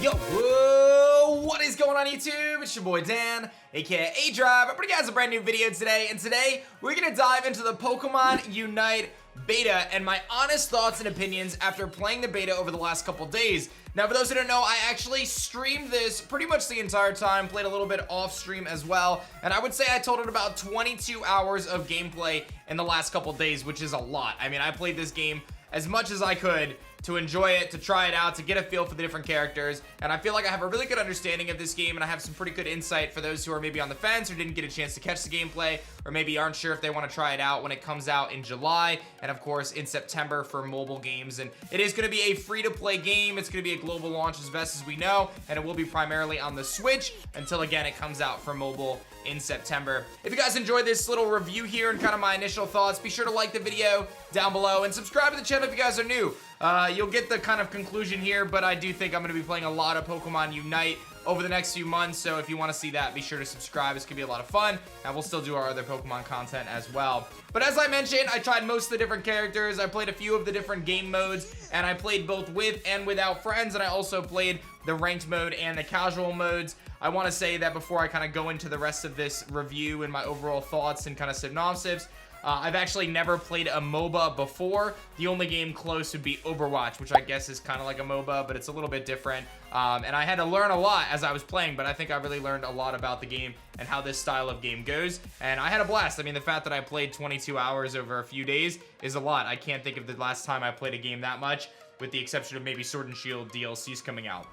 Yo, whoa, what is going on YouTube? It's your boy Dan, aka aDrive. I'm bringing you guys a brand new video today, and today we're gonna dive into the Pokemon Unite beta and my honest thoughts and opinions after playing the beta over the last couple days. Now, for those who don't know, I actually streamed this pretty much the entire time, played a little bit off stream as well, and I would say I totaled about 22 hours of gameplay in the last couple days, which is a lot. I mean, I played this game as much as I could to enjoy it, to try it out, to get a feel for the different characters, and I feel like I have a really good understanding of this game, and I have some pretty good insight for those who are maybe on the fence or didn't get a chance to catch the gameplay, or maybe aren't sure if they want to try it out when it comes out in July, and of course in September for mobile games. And it is going to be a free-to-play game. It's going to be a global launch as best as we know, and it will be primarily on the Switch until, again, it comes out for mobile in September. If you guys enjoyed this little review here and kind of my initial thoughts, be sure to like the video down below and subscribe to the channel if you guys are new. You'll get the kind of conclusion here, but I do think I'm going to be playing a lot of Pokemon Unite over the next few months, so if you want to see that, be sure to subscribe. It's going to be a lot of fun, and we'll still do our other Pokemon content as well. But as I mentioned, I tried most of the different characters. I played a few of the different game modes, and I played both with and without friends, and I also played the ranked mode and the casual modes. I want to say that before I kind of go into the rest of this review and my overall thoughts and kind of synopsis, I've actually never played a MOBA before. The only game close would be Overwatch, which I guess is kind of like a MOBA, but it's a little bit different. And I had to learn a lot as I was playing, but I think I really learned a lot about the game and how this style of game goes. And I had a blast. I mean, the fact that I played 22 hours over a few days is a lot. I can't think of the last time I played a game that much, with the exception of maybe Sword and Shield DLCs coming out.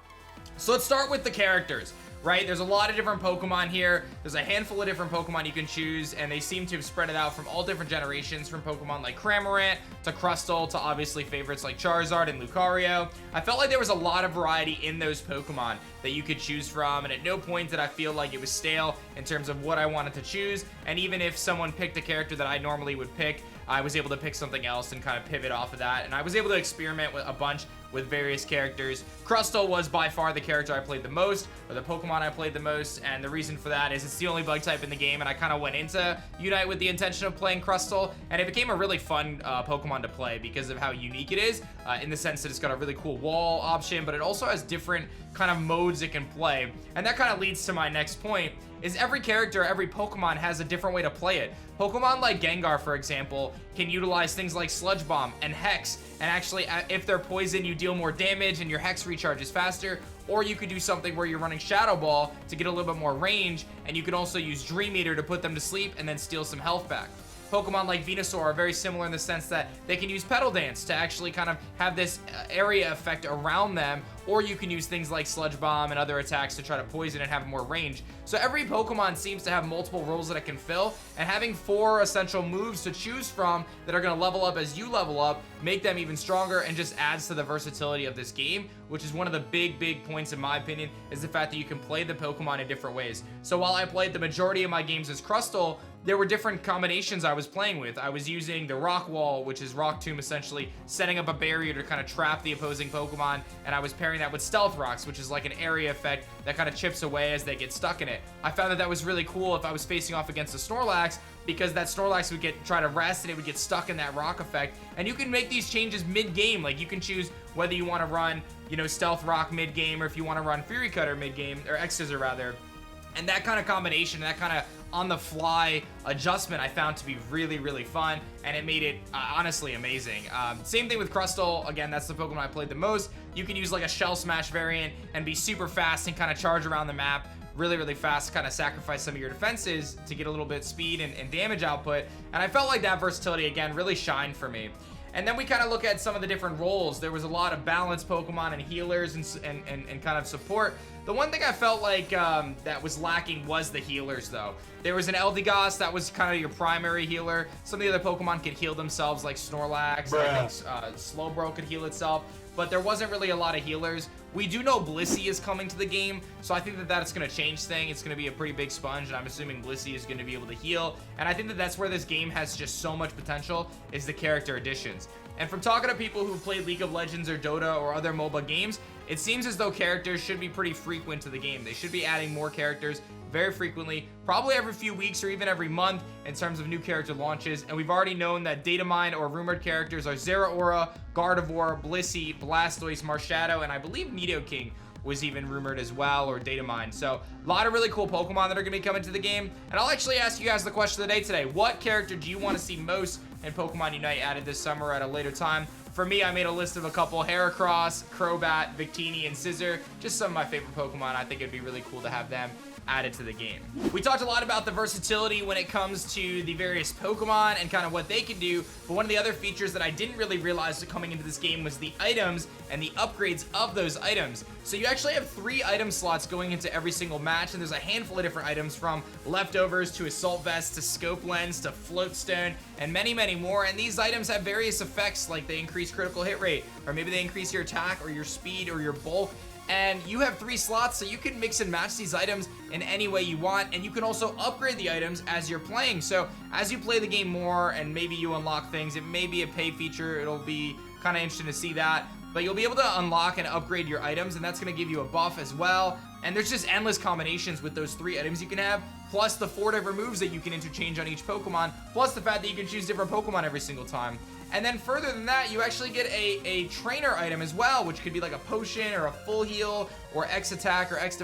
So let's start with the characters, right? There's a lot of different Pokemon here. There's a handful of different Pokemon you can choose, and they seem to have spread it out from all different generations, from Pokemon like Cramorant to Crustle to obviously favorites like Charizard and Lucario. I felt like there was a lot of variety in those Pokemon that you could choose from, and at no point did I feel like it was stale in terms of what I wanted to choose. And even if someone picked a character that I normally would pick, I was able to pick something else and kind of pivot off of that, and I was able to experiment with a bunch with various characters. Crustle was by far the character I played the most, or the Pokemon I played the most, and the reason for that is it's the only bug type in the game, and I kind of went into Unite with the intention of playing Crustle, and it became a really fun Pokemon to play because of how unique it is, in the sense that it's got a really cool wall option, but it also has different kind of modes it can play. And that kind of leads to my next point, is every character, every Pokemon has a different way to play it. Pokemon like Gengar, for example, can utilize things like Sludge Bomb and Hex, and actually, if they're poison, you deal more damage and your Hex recharges faster. Or you could do something where you're running Shadow Ball to get a little bit more range, and you can also use Dream Eater to put them to sleep and then steal some health back. Pokemon like Venusaur are very similar in the sense that they can use Petal Dance to actually kind of have this area effect around them, or you can use things like Sludge Bomb and other attacks to try to poison and have more range. So every Pokemon seems to have multiple roles that it can fill, and having 4 essential moves to choose from that are going to level up as you level up, make them even stronger, and just adds to the versatility of this game, which is one of the big points in my opinion, is the fact that you can play the Pokemon in different ways. So while I played the majority of my games as Crustle, there were different combinations I was playing with. I was using the Rock Wall, which is Rock Tomb, essentially setting up a barrier to kind of trap the opposing Pokemon, and I was pairing that with Stealth Rocks, which is like an area effect that kind of chips away as they get stuck in it. I found that that was really cool if I was facing off against a Snorlax, because that Snorlax would try to rest and it would get stuck in that rock effect. And you can make these changes mid-game. Like, you can choose whether you want to run, you know, Stealth Rock mid-game, or if you want to run Fury Cutter mid-game, or X-Scissor rather. And that kind of combination, that kind of on-the-fly adjustment I found to be really fun, and it made it honestly amazing. Same thing with Crustle. Again, that's the Pokemon I played the most. You can use like a Shell Smash variant and be super fast and kind of charge around the map really fast, kind of sacrifice some of your defenses to get a little bit speed and damage output. And I felt like that versatility, again, really shined for me. And then we kind of look at some of the different roles. There was a lot of balanced Pokemon and healers and kind of support. The one thing I felt like that was lacking was the healers, though. There was an Eldegoss that was kind of your primary healer. Some of the other Pokemon could heal themselves, like Snorlax. I think Slowbro could heal itself. But there wasn't really a lot of healers. We do know Blissey is coming to the game, so I think that that's going to change things. It's going to be a pretty big sponge, and I'm assuming Blissey is going to be able to heal. And I think that that's where this game has just so much potential, is the character additions. And from talking to people who've played League of Legends or Dota or other MOBA games, it seems as though characters should be pretty frequent to the game. They should be adding more characters very frequently, probably every few weeks or even every month in terms of new character launches. And we've already known that data mine or rumored characters are Zeraora, Gardevoir, Blissey, Blastoise, Marshadow, and I believe Nidoking was even rumored as well, or data mine. So a lot of really cool Pokemon that are gonna be coming to the game. And I'll actually ask you guys the question of the day today. What character do you want to see most in Pokemon Unite added this summer at a later time? For me, I made a list of a couple: Heracross, Crobat, Victini, and Scizor. Just some of my favorite Pokemon. I think it'd be really cool to have them added to the game. We talked a lot about the versatility when it comes to the various Pokemon and kind of what they can do, but one of the other features that I didn't really realize coming into this game was the items and the upgrades of those items. So you actually have 3 item slots going into every single match, and there's a handful of different items, from leftovers to assault vest to scope lens to float stone and many, many more. And these items have various effects, like they increase critical hit rate, or maybe they increase your attack or your speed or your bulk. And you have 3 slots, so you can mix and match these items in any way you want, and you can also upgrade the items as you're playing. So as you play the game more and maybe you unlock things, it may be a pay feature, it'll be kind of interesting to see that, but you'll be able to unlock and upgrade your items, and that's going to give you a buff as well. And there's just endless combinations with those 3 items you can have, plus the 4 different moves that you can interchange on each Pokemon, plus the fact that you can choose different Pokemon every single time. And then further than that, you actually get a trainer item as well, which could be like a potion or a full heal or X attack or X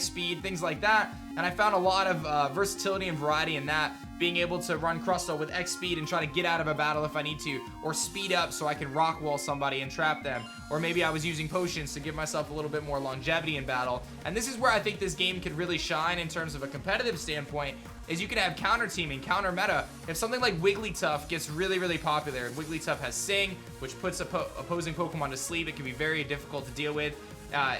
speed, things like that. And I found a lot of versatility and variety in that, being able to run Crustle with X speed and try to get out of a battle if I need to, or speed up so I can rock wall somebody and trap them. Or maybe I was using potions to give myself a little bit more longevity in battle. And this is where I think this game could really shine in terms of a competitive standpoint, is you can have counter teaming, counter meta. If something like Wigglytuff gets really, really popular, Wigglytuff has Sing, which puts opposing Pokemon to sleep. It can be very difficult to deal with.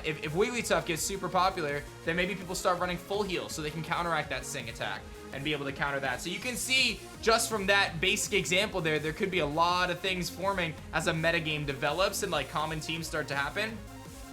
If Wigglytuff gets super popular, then maybe people start running full heal so they can counteract that Sing attack and be able to counter that. So you can see just from that basic example there could be a lot of things forming as a metagame develops and like common teams start to happen.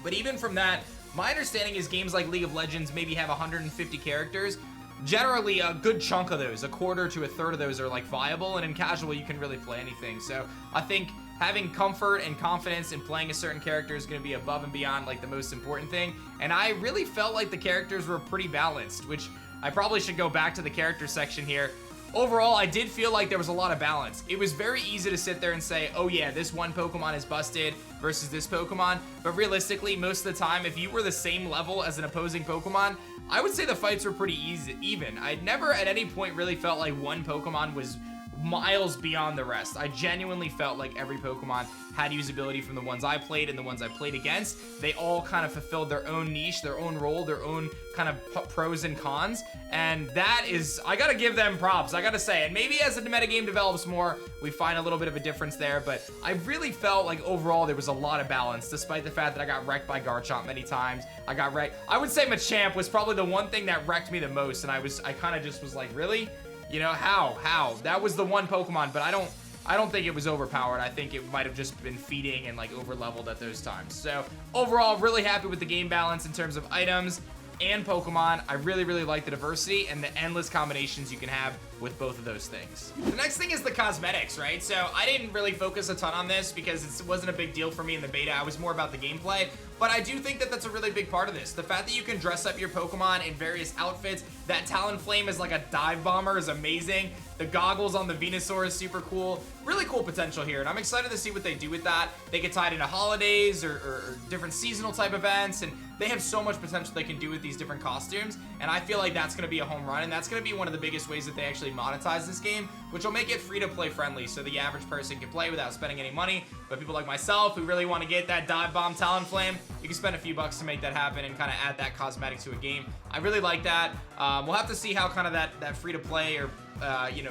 But even from that, my understanding is games like League of Legends maybe have 150 characters. Generally, a good chunk of those, a quarter to a third of those, are like viable, and in casual you can really play anything. So I think having comfort and confidence in playing a certain character is going to be above and beyond like the most important thing. And I really felt like the characters were pretty balanced, which I probably should go back to the character section here. Overall, I did feel like there was a lot of balance. It was very easy to sit there and say, oh yeah, this one Pokemon is busted versus this Pokemon. But realistically, most of the time, if you were the same level as an opposing Pokemon, I would say the fights were pretty even. I'd never at any point really felt like one Pokemon was miles beyond the rest. I genuinely felt like every Pokemon had usability from the ones I played and the ones I played against. They all kind of fulfilled their own niche, their own role, their own kind of pros and cons. And that is, I gotta give them props, I gotta say. And maybe as the metagame develops more, we find a little bit of a difference there. But I really felt like overall there was a lot of balance, despite the fact that I got wrecked by Garchomp many times. I got wrecked. I would say Machamp was probably the one thing that wrecked me the most. And I kind of just was like, really? You know, how? That was the one Pokemon, but I don't think it was overpowered. I think it might have just been feeding and like over leveled at those times. So overall, really happy with the game balance in terms of items and Pokemon. I really, really like the diversity and the endless combinations you can have with both of those things. The next thing is the cosmetics, right? So I didn't really focus a ton on this because it wasn't a big deal for me in the beta. I was more about the gameplay, but I do think that that's a really big part of this. The fact that you can dress up your Pokemon in various outfits, that Talonflame is like a dive bomber is amazing. The goggles on the Venusaur is super cool. Really cool potential here, and I'm excited to see what they do with that. They get tied into holidays or different seasonal type events, and they have so much potential they can do with these different costumes, and I feel like that's gonna be a home run, and that's gonna be one of the biggest ways that they actually monetize this game, which will make it free-to-play friendly, so the average person can play without spending any money. But people like myself who really want to get that dive bomb Talonflame, you can spend a few bucks to make that happen and kind of add that cosmetic to a game. I really like that. We'll have to see how kind of that free-to-play or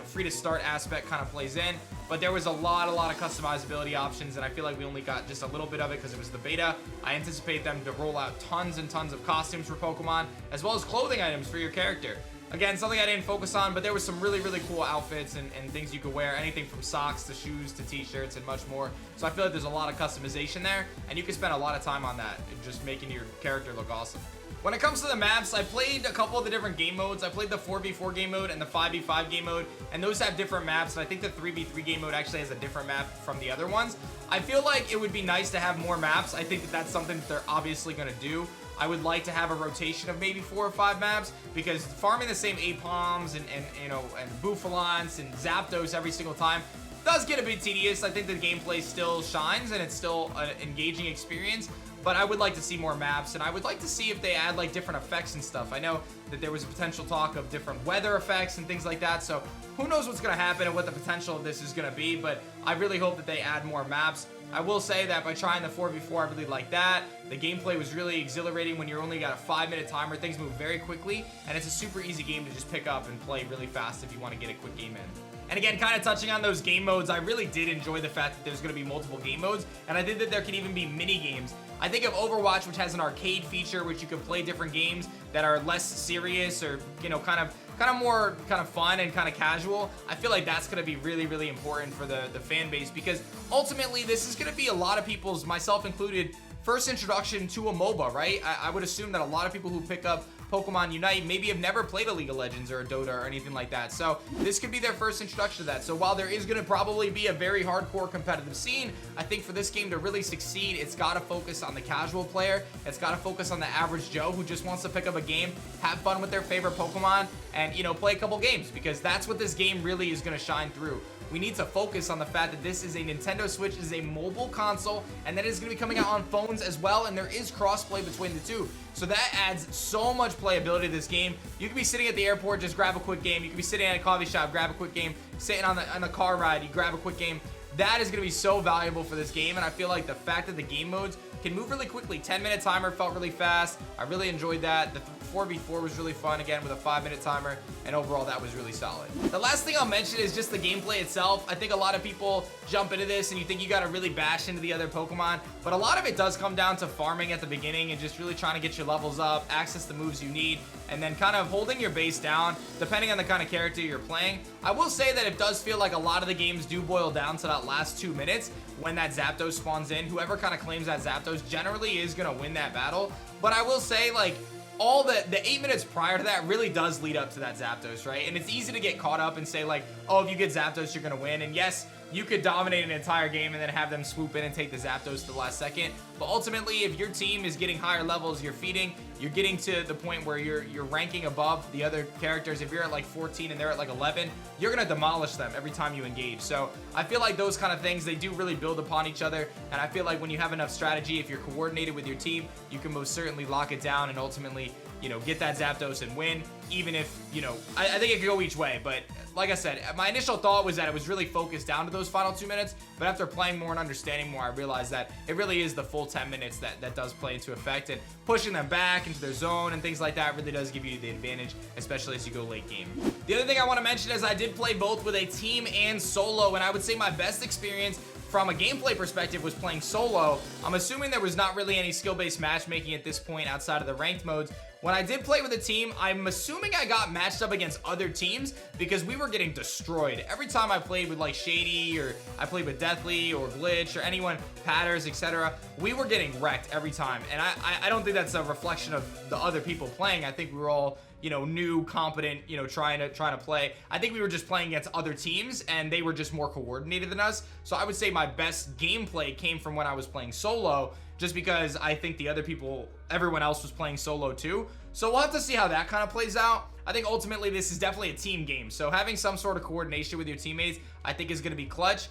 free-to-start aspect kind of plays in. But there was a lot of customizability options, and I feel like we only got just a little bit of it because it was the beta. I anticipate them to roll out tons and tons of costumes for Pokemon, as well as clothing items for your character. Again, something I didn't focus on, but there was some really, really cool outfits and things you could wear. Anything from socks to shoes to t-shirts and much more. So I feel like there's a lot of customization there, and you can spend a lot of time on that, just making your character look awesome. When it comes to the maps, I played a couple of the different game modes. I played the 4v4 game mode and the 5v5 game mode, and those have different maps, and I think the 3v3 game mode actually has a different map from the other ones. I feel like it would be nice to have more maps. I think that that's something that they're obviously going to do. I would like to have a rotation of maybe 4 or 5 maps, because farming the same Apoms and you know, and Bouffalants and Zapdos every single time does get a bit tedious. I think the gameplay still shines and it's still an engaging experience, but I would like to see more maps, and I would like to see if they add like different effects and stuff. I know that there was a potential talk of different weather effects and things like that, so who knows what's going to happen and what the potential of this is going to be, but I really hope that they add more maps. I will say that by trying the 4v4, I really like that. The gameplay was really exhilarating when you only got a 5-minute timer. Things move very quickly, and it's a super easy game to just pick up and play really fast if you want to get a quick game in. And again, kind of touching on those game modes, I really did enjoy the fact that there's going to be multiple game modes, and I think that there can even be mini games. I think of Overwatch, which has an arcade feature, which you can play different games that are less serious, or you know, kind of more fun and kind of casual. I feel like that's going to be really, really important for the fan base, because ultimately this is going to be a lot of people's, myself included, first introduction to a MOBA, right? I would assume that a lot of people who pick up Pokemon Unite maybe have never played a League of Legends or a Dota or anything like that, so this could be their first introduction to that. So while there is going to probably be a very hardcore competitive scene, I think for this game to really succeed, it's got to focus on the casual player. It's got to focus on the average Joe who just wants to pick up a game, have fun with their favorite Pokemon, and you know, play a couple games, because that's what this game really is going to shine through. We need to focus on the fact that this is a Nintendo Switch, is a mobile console, and that is going to be coming out on phones as well, and there is crossplay between the two. So that adds so much playability to this game. You could be sitting at the airport, just grab a quick game. You could be sitting at a coffee shop, grab a quick game. Sitting on the car ride, you grab a quick game. That is going to be so valuable for this game, and I feel like the fact that the game modes can move really quickly. 10-minute timer felt really fast. I really enjoyed that. The 4v4 was really fun, again, with a 5-minute timer, and overall, that was really solid. The last thing I'll mention is just the gameplay itself. I think a lot of people jump into this, and you think you got to really bash into the other Pokemon, but a lot of it does come down to farming at the beginning and just really trying to get your levels up, access the moves you need, and then kind of holding your base down, depending on the kind of character you're playing. I will say that it does feel like a lot of the games do boil down to that last 2 minutes when that Zapdos spawns in. Whoever kind of claims that Zapdos generally is going to win that battle, but I will say, like, all the 8 minutes prior to that really does lead up to that Zapdos, right? And it's easy to get caught up and say, like, oh, if you get Zapdos, you're going to win. And yes, you could dominate an entire game and then have them swoop in and take the Zapdos to the last second. But ultimately, if your team is getting higher levels, you're getting to the point where you're ranking above the other characters. If you're at like 14 and they're at like 11, you're going to demolish them every time you engage. So I feel like those kind of things, they do really build upon each other. And I feel like when you have enough strategy, if you're coordinated with your team, you can most certainly lock it down and ultimately, you know, get that Zapdos and win, even if, you know, I think it could go each way. But like I said, my initial thought was that it was really focused down to those final 2 minutes, but after playing more and understanding more, I realized that it really is the full 10 minutes that does play into effect, and pushing them back into their zone and things like that really does give you the advantage, especially as you go late game. The other thing I want to mention is I did play both with a team and solo, and I would say my best experience from a gameplay perspective was playing solo. I'm assuming there was not really any skill-based matchmaking at this point outside of the ranked modes. When I did play with a team, I'm assuming I got matched up against other teams because we were getting destroyed. Every time I played with like Shady, or I played with Deathly or Glitch or anyone, Patterrz, etc., we were getting wrecked every time. And I don't think that's a reflection of the other people playing. I think we were all, you know, new, competent, you know, trying to play. I think we were just playing against other teams and they were just more coordinated than us. So I would say my best gameplay came from when I was playing solo, just because I think the other people, everyone else was playing solo too. So we'll have to see how that kind of plays out. I think ultimately this is definitely a team game, so having some sort of coordination with your teammates, I think, is going to be clutch.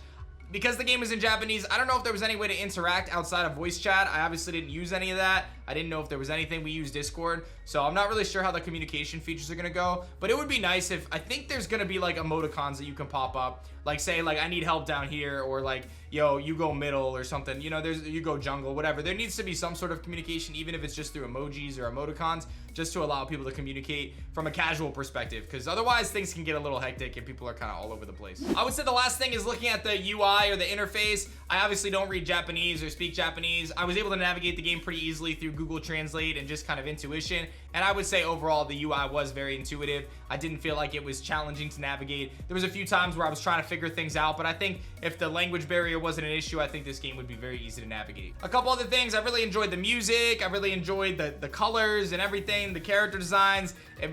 Because the game is in Japanese, I don't know if there was any way to interact outside of voice chat. I obviously didn't use any of that. I didn't know if there was anything. We used Discord, so I'm not really sure how the communication features are going to go. But it would be nice if, I think there's going to be like emoticons that you can pop up. Like say, like, I need help down here, or like, yo, you go middle or something. You know, you go jungle, whatever. There needs to be some sort of communication, even if it's just through emojis or emoticons, just to allow people to communicate from a casual perspective, because otherwise things can get a little hectic and people are kind of all over the place. I would say the last thing is looking at the UI or the interface. I obviously don't read Japanese or speak Japanese. I was able to navigate the game pretty easily through Google Translate and just kind of intuition, and I would say overall the UI was very intuitive. I didn't feel like it was challenging to navigate. There was a few times where I was trying to figure things out, but I think if the language barrier wasn't an issue, I think this game would be very easy to navigate. A couple other things, I really enjoyed the music, I really enjoyed the colors and everything, the character designs. It,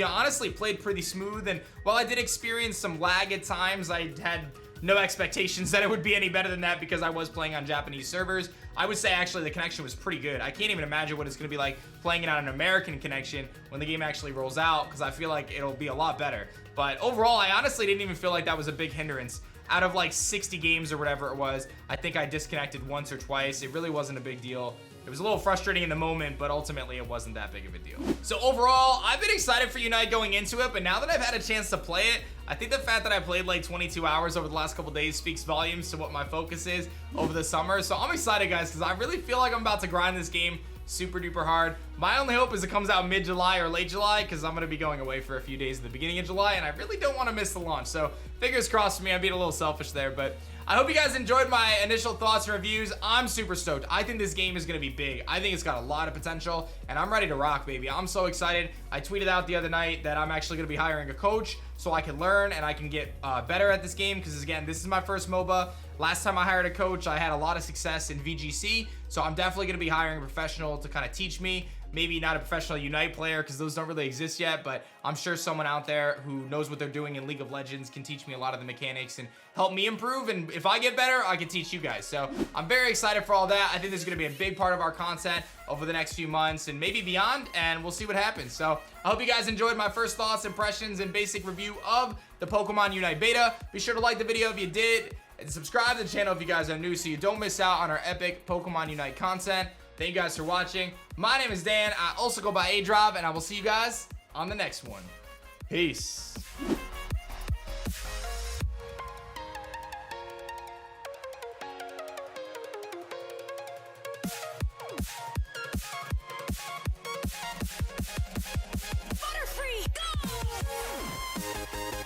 honestly played pretty smooth, and while I did experience some lag at times, I had no expectations that it would be any better than that because I was playing on Japanese servers. I would say actually the connection was pretty good. I can't even imagine what it's going to be like playing it on an American connection when the game actually rolls out, because I feel like it'll be a lot better. But overall, I honestly didn't even feel like that was a big hindrance. Out of like 60 games or whatever it was, I think I disconnected once or twice. It really wasn't a big deal. It was a little frustrating in the moment, but ultimately it wasn't that big of a deal. So overall, I've been excited for Unite going into it, but now that I've had a chance to play it, I think the fact that I played like 22 hours over the last couple days speaks volumes to what my focus is over the summer. So I'm excited, guys, because I really feel like I'm about to grind this game super duper hard. My only hope is it comes out mid-July or late July, because I'm going to be going away for a few days at the beginning of July, and I really don't want to miss the launch. So fingers crossed for me. I'm being a little selfish there, but I hope you guys enjoyed my initial thoughts and reviews. I'm super stoked. I think this game is going to be big. I think it's got a lot of potential, and I'm ready to rock, baby. I'm so excited. I tweeted out the other night that I'm actually going to be hiring a coach so I can learn and I can get better at this game, because again, this is my first MOBA. Last time I hired a coach, I had a lot of success in VGC, so I'm definitely going to be hiring a professional to kind of teach me. Maybe not a professional Unite player, because those don't really exist yet, but I'm sure someone out there who knows what they're doing in League of Legends can teach me a lot of the mechanics and help me improve, and if I get better, I can teach you guys. So I'm very excited for all that. I think this is going to be a big part of our content over the next few months and maybe beyond, and we'll see what happens. So I hope you guys enjoyed my first thoughts, impressions, and basic review of the Pokemon Unite beta. Be sure to like the video if you did, and subscribe to the channel if you guys are new so you don't miss out on our epic Pokemon Unite content. Thank you guys for watching. My name is Dan. I also go by aDrive, and I will see you guys on the next one. Peace.